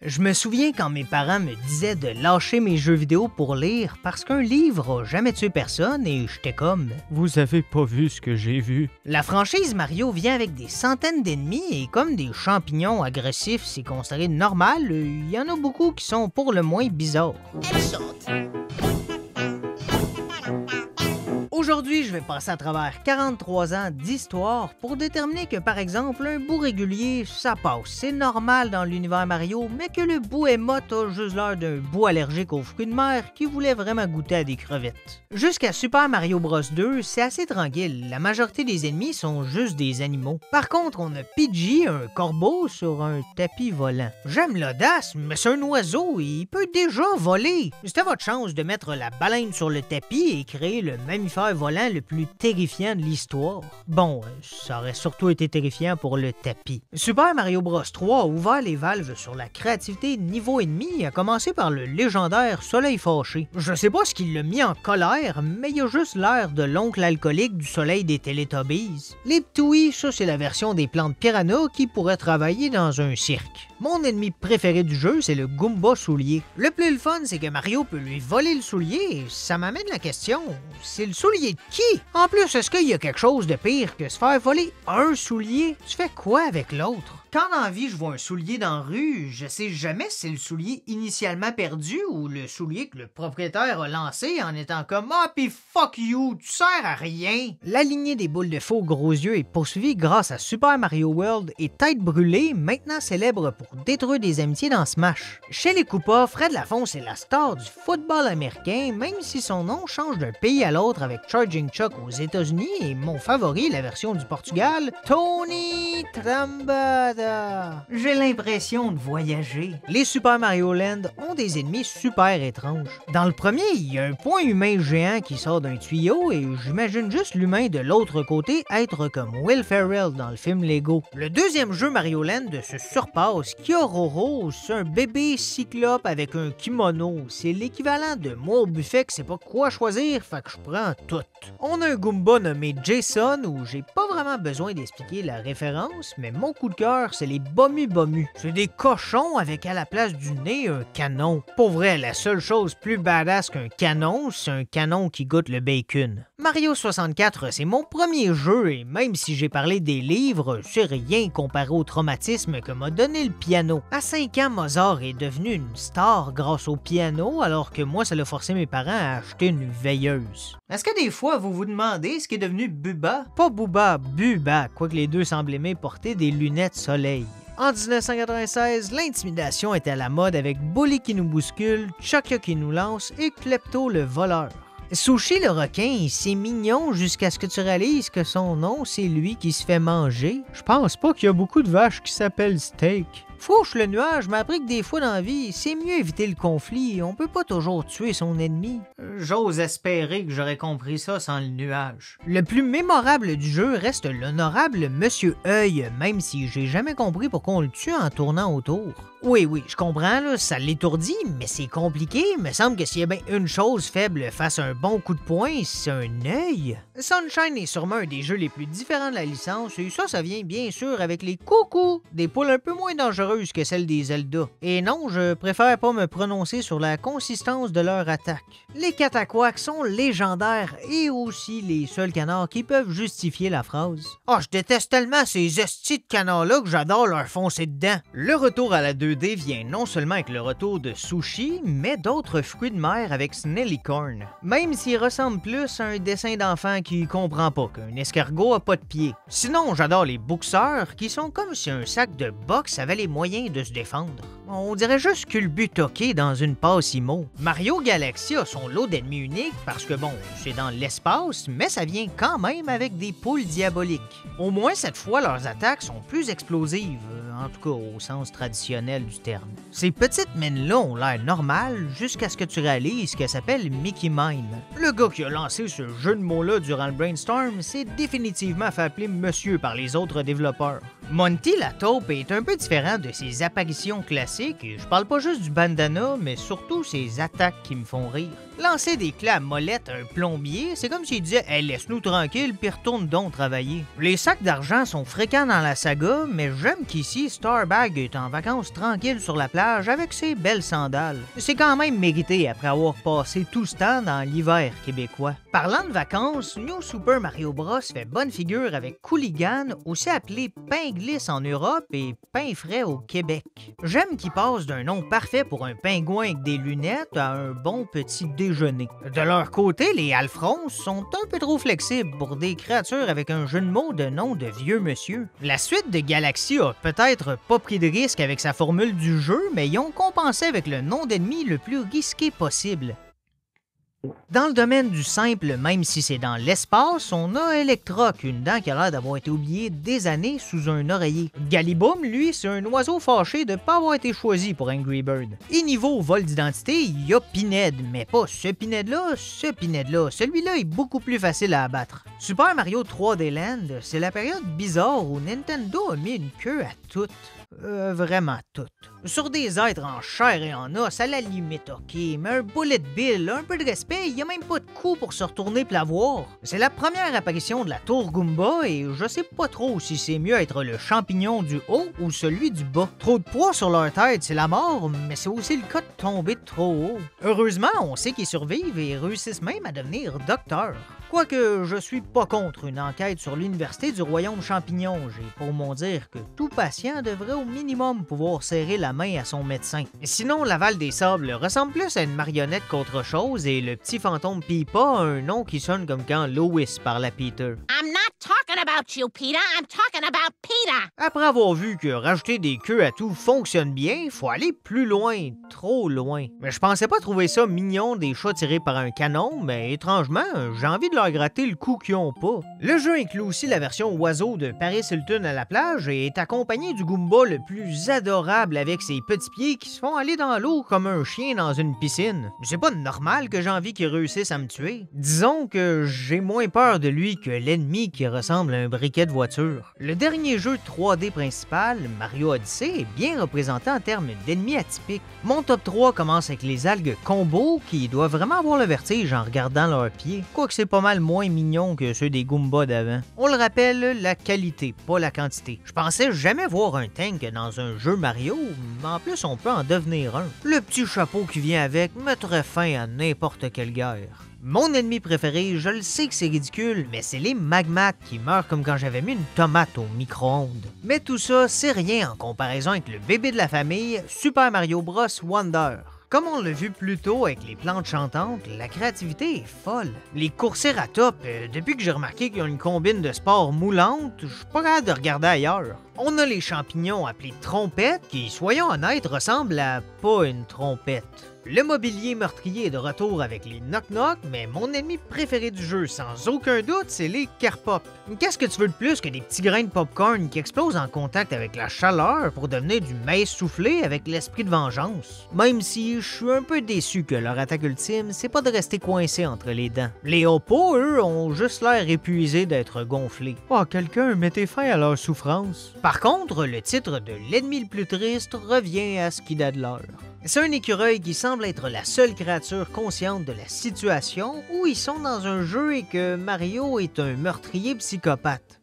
Je me souviens quand mes parents me disaient de lâcher mes jeux vidéo pour lire parce qu'un livre a jamais tué personne et j'étais comme « Vous avez pas vu ce que j'ai vu ». La franchise Mario vient avec des centaines d'ennemis et comme des champignons agressifs c'est considéré normal, il y en a beaucoup qui sont pour le moins bizarres. Aujourd'hui, je vais passer à travers 43 ans d'histoire pour déterminer que, par exemple, un bout régulier, ça passe. C'est normal dans l'univers Mario, mais que le bout émote a juste l'air d'un bout allergique aux fruits de mer qui voulait vraiment goûter à des crevettes. Jusqu'à Super Mario Bros 2, c'est assez tranquille. La majorité des ennemis sont juste des animaux. Par contre, on a Pidgey, un corbeau, sur un tapis volant. J'aime l'audace, mais c'est un oiseau et il peut déjà voler. C'était votre chance de mettre la baleine sur le tapis et créer le mammifère volant le plus terrifiant de l'histoire. Bon, ça aurait surtout été terrifiant pour le tapis. Super Mario Bros 3 a ouvert les valves sur la créativité niveau ennemi, à commencer par le légendaire Soleil Fâché. Je sais pas ce qui l'a mis en colère, mais il a juste l'air de l'oncle alcoolique du soleil des Teletubbies. Les Ptouis, ça c'est la version des plantes piranha qui pourraient travailler dans un cirque. Mon ennemi préféré du jeu, c'est le Goomba soulier. Le plus fun, c'est que Mario peut lui voler le soulier et ça m'amène la question, c'est le soulier de qui? En plus, est-ce qu'il y a quelque chose de pire que se faire voler un soulier? Tu fais quoi avec l'autre? Quand dans la vie je vois un soulier dans la rue, je sais jamais si c'est le soulier initialement perdu ou le soulier que le propriétaire a lancé en étant comme « Ah pis fuck you, tu sers à rien ». La lignée des boules de feu aux gros yeux est poursuivie grâce à Super Mario World et Tête Brûlée, maintenant célèbre pour détruire des amitiés dans Smash. Chez les Koopas, Fred Lafonce est la star du football américain, même si son nom change d'un pays à l'autre avec Charging Chuck aux États-Unis et mon favori, la version du Portugal, Tony Trambada. J'ai l'impression de voyager. Les Super Mario Land ont des ennemis super étranges. Dans le premier, il y a un point humain géant qui sort d'un tuyau et j'imagine juste l'humain de l'autre côté être comme Will Ferrell dans le film Lego. Le deuxième jeu Mario Land se surpasse. Kyororo, c'est un bébé cyclope avec un kimono. C'est l'équivalent de moi au buffet que c'est pas quoi choisir, fait que je prends tout. On a un Goomba nommé Jason où j'ai pas vraiment besoin d'expliquer la référence, mais mon coup de cœur, c'est les Bomu Bomu. C'est des cochons avec à la place du nez un canon. Pour vrai, la seule chose plus badass qu'un canon, c'est un canon qui goûte le bacon. Mario 64, c'est mon premier jeu et même si j'ai parlé des livres, c'est rien comparé au traumatisme que m'a donné le piano. À 5 ans, Mozart est devenu une star grâce au piano alors que moi, ça l'a forcé mes parents à acheter une veilleuse. Est-ce que des fois, vous vous demandez ce qui est devenu Bubba? Pas Booba, Bubba, quoique les deux semblent aimer porter des lunettes soleil. En 1996, l'intimidation était à la mode avec Bully qui nous bouscule, Chaka qui nous lance et Klepto le voleur. Sushi le requin, c'est mignon jusqu'à ce que tu réalises que son nom, c'est lui qui se fait manger. Je pense pas qu'il y a beaucoup de vaches qui s'appellent Steak. Fouche le nuage m'a appris que des fois dans la vie, c'est mieux éviter le conflit, on peut pas toujours tuer son ennemi. J'ose espérer que j'aurais compris ça sans le nuage. Le plus mémorable du jeu reste l'honorable Monsieur Œil, même si j'ai jamais compris pourquoi on le tue en tournant autour. Oui, je comprends, là, ça l'étourdit, mais c'est compliqué. Il me semble que s'il y a bien une chose faible face à un bon coup de poing, c'est un œil. Sunshine est sûrement un des jeux les plus différents de la licence, et ça vient bien sûr avec les coucous, des poules un peu moins dangereuses que celles des Zelda. Et non, je préfère pas me prononcer sur la consistance de leur attaque. Les Cataquacs sont légendaires et aussi les seuls canards qui peuvent justifier la phrase. Je déteste tellement ces estis de canards-là que j'adore leur foncer dedans. Le retour à la 2D vient non seulement avec le retour de Sushi, mais d'autres fruits de mer avec Snellicorn. Même s'il ressemble plus à un dessin d'enfant qui comprend pas qu'un escargot a pas de pied. Sinon, j'adore les boxeurs qui sont comme si un sac de boxe avait les moyens de se défendre. On dirait juste culbutoqué dans une passe IMO. Mario Galaxy a son lot d'ennemis uniques parce que bon, c'est dans l'espace, mais ça vient quand même avec des poules diaboliques. Au moins cette fois, leurs attaques sont plus explosives, en tout cas au sens traditionnel du terme. Ces petites mines-là ont l'air normales jusqu'à ce que tu réalises qu'elles s'appellent Mickey Mine. Le gars qui a lancé ce jeu de mots-là durant le brainstorm s'est définitivement fait appeler Monsieur par les autres développeurs. Monty la taupe est un peu différent de ses apparitions classiques et je parle pas juste du bandana, mais surtout ses attaques qui me font rire. Lancer des clés à molette à un plombier, c'est comme s'il disait hey, « laisse-nous tranquille puis retourne donc travailler ». Les sacs d'argent sont fréquents dans la saga, mais j'aime qu'ici Starbag est en vacances tranquille sur la plage avec ses belles sandales. C'est quand même mérité après avoir passé tout ce temps dans l'hiver québécois. Parlant de vacances, New Super Mario Bros fait bonne figure avec Cooligan, aussi appelé pain glisse en Europe et pain frais au Québec. J'aime qu'il passe d'un nom parfait pour un pingouin avec des lunettes à un bon petit déjeuner. De leur côté, les Alfrons sont un peu trop flexibles pour des créatures avec un jeu de mots de nom de vieux monsieur. La suite de Galaxy a peut-être pas pris de risque avec sa formule du jeu, mais ils ont compensé avec le nom d'ennemi le plus risqué possible. Dans le domaine du simple, même si c'est dans l'espace, on a Electroc, une dent qui a l'air d'avoir été oubliée des années sous un oreiller. Galiboom, lui, c'est un oiseau fâché de ne pas avoir été choisi pour Angry Bird. Et niveau vol d'identité, il y a Pinhead, mais pas ce Pinhead-là, ce Pinhead-là. Celui-là est beaucoup plus facile à abattre. Super Mario 3D Land, c'est la période bizarre où Nintendo a mis une queue à toutes. Vraiment toutes. Sur des êtres en chair et en os, à la limite, ok, mais un bullet bill, un peu de respect, il y a même pas de coup pour se retourner pis la voir. C'est la première apparition de la tour Goomba et je sais pas trop si c'est mieux être le champignon du haut ou celui du bas. Trop de poids sur leur tête, c'est la mort, mais c'est aussi le cas de tomber de trop haut. Heureusement, on sait qu'ils survivent et réussissent même à devenir docteurs. Quoique je suis pas contre une enquête sur l'université du royaume champignon, j'ai pour mon dire que tout patient devrait au minimum pouvoir serrer la main à son médecin. Sinon, Laval des Sables ressemble plus à une marionnette qu'autre chose et le petit fantôme Pipa a un nom qui sonne comme quand Lois parle à Peter. I'm not talking about you, Peter. I'm talking about Peter. Après avoir vu que rajouter des queues à tout fonctionne bien, faut aller plus loin, trop loin. Mais je pensais pas trouver ça mignon des chats tirés par un canon, mais étrangement, j'ai envie de leur gratter le coup qu'ils ont pas. Le jeu inclut aussi la version oiseau de Paris Hilton à la plage et est accompagné du Goomba le plus adorable avec ses petits pieds qui se font aller dans l'eau comme un chien dans une piscine. C'est pas normal que j'ai envie qu'il réussisse à me tuer. Disons que j'ai moins peur de lui que l'ennemi qui ressemble à un briquet de voiture. Le dernier jeu 3D principal, Mario Odyssey, est bien représenté en termes d'ennemis atypiques. Mon top 3 commence avec les algues combo qui doivent vraiment avoir le vertige en regardant leurs pieds, quoique c'est pas mal moins mignon que ceux des Goombas d'avant. On le rappelle, la qualité, pas la quantité. Je pensais jamais voir un tank dans un jeu Mario, mais en plus on peut en devenir un. Le petit chapeau qui vient avec mettrait fin à n'importe quelle guerre. Mon ennemi préféré, je le sais que c'est ridicule, mais c'est les Magmac qui meurent comme quand j'avais mis une tomate au micro-ondes. Mais tout ça, c'est rien en comparaison avec le bébé de la famille, Super Mario Bros. Wonder. Comme on l'a vu plus tôt avec les plantes chantantes, la créativité est folle. Les coursiers-à-top, depuis que j'ai remarqué qu'ils ont une combine de sport moulante, je suis pas capable de regarder ailleurs. On a les champignons appelés trompettes qui, soyons honnêtes, ressemblent à pas une trompette. Le mobilier meurtrier est de retour avec les knock-knock, mais mon ennemi préféré du jeu, sans aucun doute, c'est les Carpop. Qu'est-ce que tu veux de plus que des petits grains de popcorn qui explosent en contact avec la chaleur pour devenir du maïs soufflé avec l'esprit de vengeance? Même si je suis un peu déçu que leur attaque ultime, c'est pas de rester coincé entre les dents. Les Hoppos, eux, ont juste l'air épuisés d'être gonflés. Oh, quelqu'un, mettez fin à leur souffrance. Par contre, le titre de l'ennemi le plus triste revient à ce qu'il a de l'heure. C'est un écureuil qui semble être la seule créature consciente de la situation où ils sont dans un jeu et que Mario est un meurtrier psychopathe.